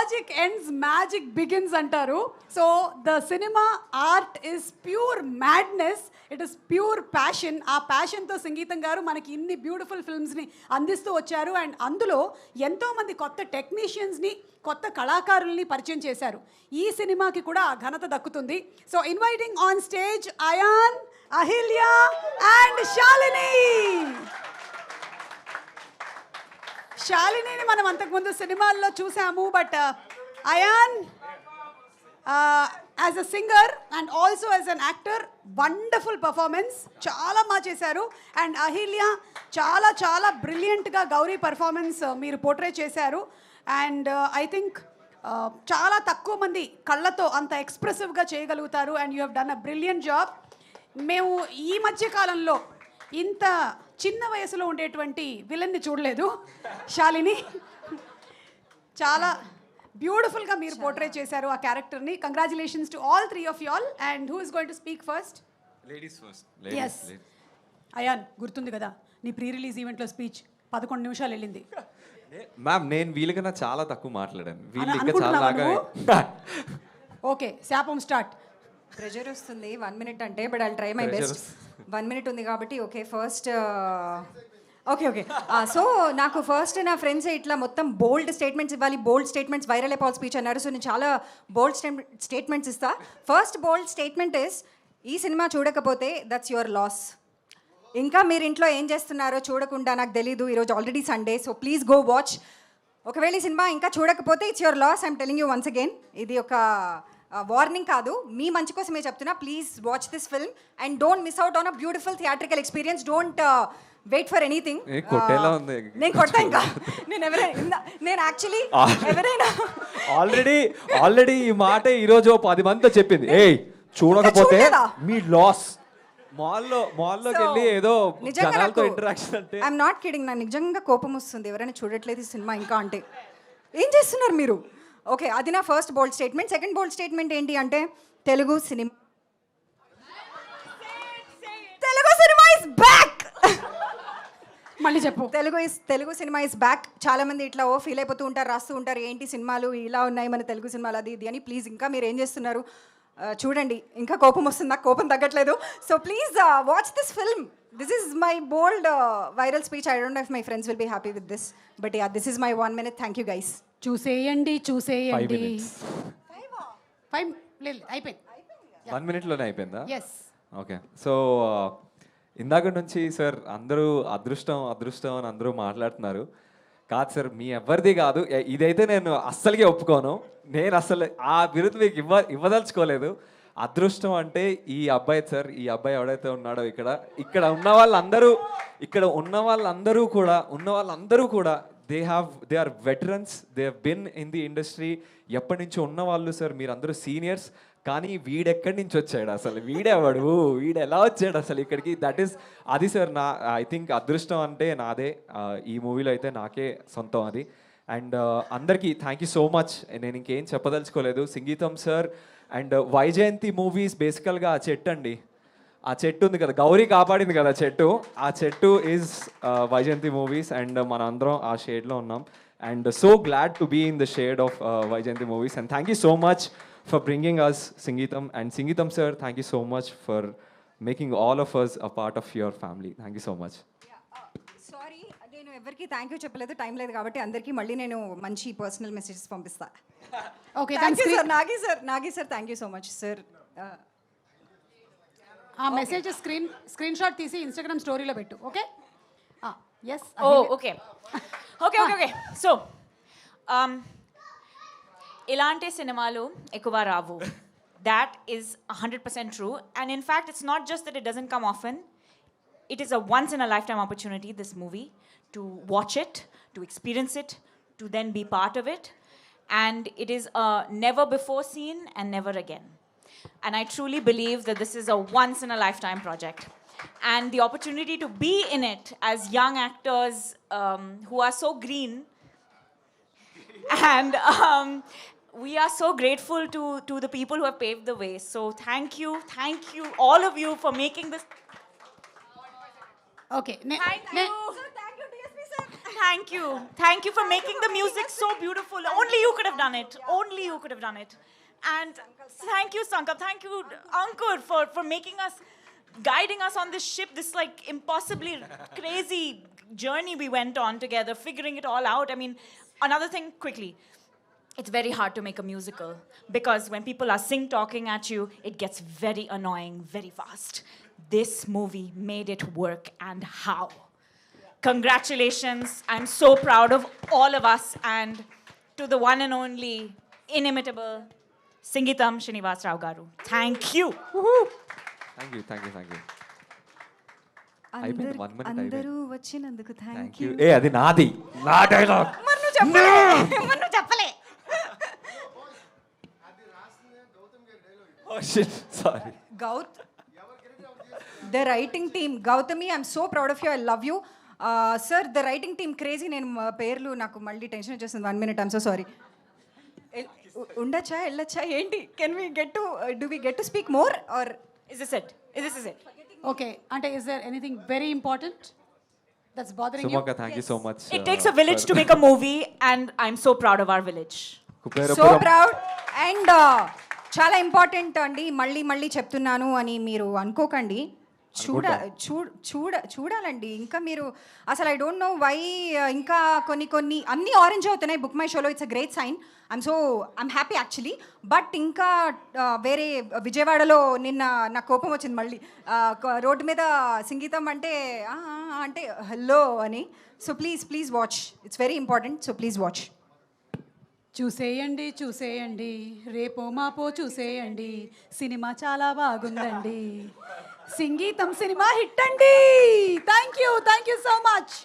Logic ends magic begins అంటారు. So the cinema art is pure madness, it is pure passion. ఆ ప్యాషన్తో సంగీతం గారు మనకి ఇన్ని బ్యూటిఫుల్ ఫిల్మ్స్ని అందిస్తూ వచ్చారు. అండ్ అందులో ఎంతోమంది కొత్త టెక్నీషియన్స్ని, కొత్త కళాకారుల్ని పరిచయం చేశారు. ఈ సినిమాకి కూడా ఆ ఘనత దక్కుతుంది. So inviting on stage Ayaan, Ahilya and Shalini. శాలినిని మనం అంతకుముందు సినిమాల్లో చూసాము, but Ayaan as a singer and also as an actor wonderful performance, చాలా బాగా చేశారు. అండ్ అహిల్య చాలా చాలా బ్రిలియంట్గా గౌరీ పర్ఫార్మెన్స్ మీరు పోర్ట్రే చేశారు. అండ్ ఐ థింక్ చాలా తక్కువ మంది కళ్ళతో అంత ఎక్స్ప్రెసివ్గా చేయగలుగుతారు. And you have done a brilliant job. మేము ఈ మధ్య కాలంలో ఇంత చిన్న వయసులో ఉండేటువంటి విలన్ని చూడలేదు. శాలిని చాలా బ్యూటిఫుల్గా మీరు పోర్ట్రే చేశారు ఆ క్యారెక్టర్ని. Congratulations to all three of you all. And who is going to speak first? Ladies first. Yes Ayan, గుర్తుంది కదా నీ ప్రీ రిలీజ్ ఈవెంట్లో స్పీచ్ 11 నిమిషాలు వెళ్ళింది. మ్యామ్ నేను వీళ్ళకన్నా చాలా తక్కువ మాట్లాడాను, వీళ్ళు ఇంకా చాలా బాగా. ఓకే, శాపం స్టార్ట్. ప్రెషర్ వస్తుంది 1 minute అంటే, but I try my best. 1 minute ఉంది కాబట్టి ఓకే. First okay. సో నాకు ఫస్ట్ నా ఫ్రెండ్స్ ఇట్లా మొత్తం బోల్డ్ స్టేట్మెంట్స్ ఇవ్వాలి, బోల్డ్ స్టేట్మెంట్స్ వైరల్ అయిపోవాలి స్పీచ్ అన్నారు. సో నేను చాలా బోల్డ్ స్టేట్మెంట్స్ ఇస్తా. ఫస్ట్ బోల్డ్ స్టేట్మెంట్ ఇస్, ఈ సినిమా చూడకపోతే దట్స్ యువర్ లాస్. ఇంకా మీరు ఇంట్లో ఏం చేస్తున్నారో చూడకుండా నాకు తెలీదు, ఈరోజు already Sunday, so please go watch. ఒకవేళ ఈ సినిమా ఇంకా చూడకపోతే it's your loss. I'm telling you once again, ఇది ఒక వార్నింగ్ కాదు, మీ మంచి కోసమే చెప్తున్నా. Please watch this film and don't miss out on a beautiful theatrical experience. Don't wait for anything. నేను కొడతా ఇంకా. నేను యాక్చువల్లీ ఎవరైనా ఆల్రెడీ ఈ మాట ఈరోజు 10 మందితో చెప్పింది, ఏయ్ చూడకపోతే మీ లాస్. మాల్లోకి వెళ్ళి ఏదో జనాలతో ఇంటరాక్షన్ అంటే. ఐఎమ్ నాట్ కిడింగ్, నాకు నిజంగా కోపం వస్తుంది ఎవరైనా చూడట్లేదు ఈ సినిమా ఇంకా అంటే. ఏం చేస్తున్నారు మీరు? ఓకే, అది నా ఫస్ట్ బోల్డ్ స్టేట్మెంట్. సెకండ్ బోల్డ్ స్టేట్మెంట్ ఏంటి అంటే, తెలుగు సినిమా ఇస్ బ్యాక్. మళ్ళీ చెప్పు. Telugu cinema is back. చాలా మంది ఇట్లా ఫీల్ అయిపోతూ ఉంటారు, రాస్తూ ఉంటారు, ఏంటి సినిమాలు ఇలా ఉన్నాయి మన తెలుగు సినిమాలు అది ఇది అని. ప్లీజ్ ఇంకా మీరు ఏం చేస్తున్నారు చూడండి. ఇంకా కోపం వస్తుంది, నాకు కోపం తగ్గట్లేదు. So please watch this film. This is my bold viral speech. I don't know if my friends will be happy with this, but yeah, this is my 1 minute. Thank you guys. చూసేయండి 5 అయిపోయింది. 1 minute అయిపోయిందా? Yes. Okay. So ఇందాక నుంచి sir అందరూ అదృష్టం అని అందరూ మాట్లాడుతున్నారు. కాదు సార్, మీ ఎవరిది కాదు, ఇదైతే నేను అస్సలుగా ఒప్పుకోను. నేను అసలు ఆ బిరుదు మీకు ఇవ్వదలుచుకోలేదు. అదృష్టం అంటే ఈ అబ్బాయి సార్, ఈ అబ్బాయి ఎవడైతే ఉన్నాడో ఇక్కడ ఉన్న వాళ్ళందరూ కూడా they are veterans, they have been in the industry. ఎప్పటి నుంచో ఉన్న వాళ్ళు సార్, మీరందరూ సీనియర్స్. కానీ వీడెక్కడి నుంచి వచ్చాడు అసలు, వీడు ఎలా వచ్చాడు అసలు ఇక్కడికి? అది సార్ ఐ థింక్ అదృష్టం అంటే నాదే. ఈ మూవీలో అయితే నాకే సొంతం అది. అండ్ అందరికీ థ్యాంక్ యూ సో మచ్. నేను ఇంకేం చెప్పదలుచుకోలేదు. సంగీతం సార్ అండ్ వైజయంతి మూవీస్ బేసికల్గా ఆ చెట్టు అండి, ఆ చెట్టు ఉంది కదా, గౌరీ కాపాడింది కదా చెట్టు, ఆ చెట్టు ఈజ్ వైజయంతి మూవీస్. అండ్ మన అందరం ఆ షేడ్లో ఉన్నాం. And so glad to be in the shade of Vyjayanthi movies. And thank you so much for bringing us Sangeetam. And Sangeetam sir, thank you so much for making all of us a part of your family. Thank you so much. Sorry, నేను ఎవరికి thank you చెప్పలేదు, time లేదు కాబట్టి. అందరికీ మళ్ళీ నేను మంచి personal messages పంపిస్తా. Okay, thank you sir. Nagi sir thank you so much sir. ఆ మెసేజ్ స్క్రీన్ షాట్ తీసి ఇన్స్టాగ్రామ్ స్టోరీలో పెట్టు. ఓకే. ఎస్. ఓకే. సో ఇలాంటి సినిమాలు ఎక్కువ రావు. That is 100% true. And in fact, it's not just that it doesn't come often. It is a once in a lifetime opportunity, this movie, to watch it, to experience it, to then be part of it. And it is a never before seen and never again. And I truly believe that this is a once in a lifetime project. And the opportunity to be in it as young actors who are so green and we are so grateful to the people who have paved the way. So thank you all of you for making this. Okay. Thank you DSP sir. Thank you. Thank you for making the music so beautiful. Only you could have done it. Only you could have done it. And thank you, Sankar. Thank you, Ankur, for making us, guiding us on this ship, this like impossibly crazy journey we went on together, figuring it all out. I mean, another thing quickly. It's very hard to make a musical because when people are talking at you, it gets very annoying very fast. This movie made it work, and how? Congratulations. I'm so proud of all of us, and to the one and only inimitable Singitam Srinivas Rao Garu. Thank you. Woohoo. Thank you thank you thank you అయిపోయింది 1 minute అందరూ అయిపోయింది వచ్చినందుకు thank thank you you. ఏ అది నాది నా dialogue నువ్వు చెప్పలే. Oh shit sorry Gauth, the writing team, Gautami, I'm so proud of you. I love you. Sir, the writing team crazy. నేను పేర్లు నాకు మళ్ళీ టెన్షన్ వచ్చేస్తుంది. 1 minute, I'm so sorry. ఉండొచ్చా వెళ్ళొచ్చా ఏంటి? Can we get to, do we get to speak more or? Is this it? This is it. Okay, Ante, is there anything very important that's bothering you? సుమక్క thank you so much It takes a village to make a movie, and I'm so proud of our village. So proud and చాలా important అండి. మళ్ళీ మళ్ళీ చెప్తున్నాను అని మీరు అనుకోకండి. చూడాలండి ఇంకా మీరు అసలు ఐ డోంట్ నో వై ఇంకా కొన్ని అన్నీ ఆరెంజ్ అవుతున్నాయి బుక్ మై షోలో. It's a great sign. I'm happy actually. But ఇంకా వేరే విజయవాడలో నిన్న నాకు కోపం వచ్చింది మళ్ళీ. రోడ్డు మీద సంగీతం అంటే అంటే హలో అని. So please watch. It's very important. So please watch. చూసేయండి రేపో మాపో చూసేయండి, సినిమా చాలా బాగుందండి. సంగీతం సినిమా హిట్ అండి. Thank you so much.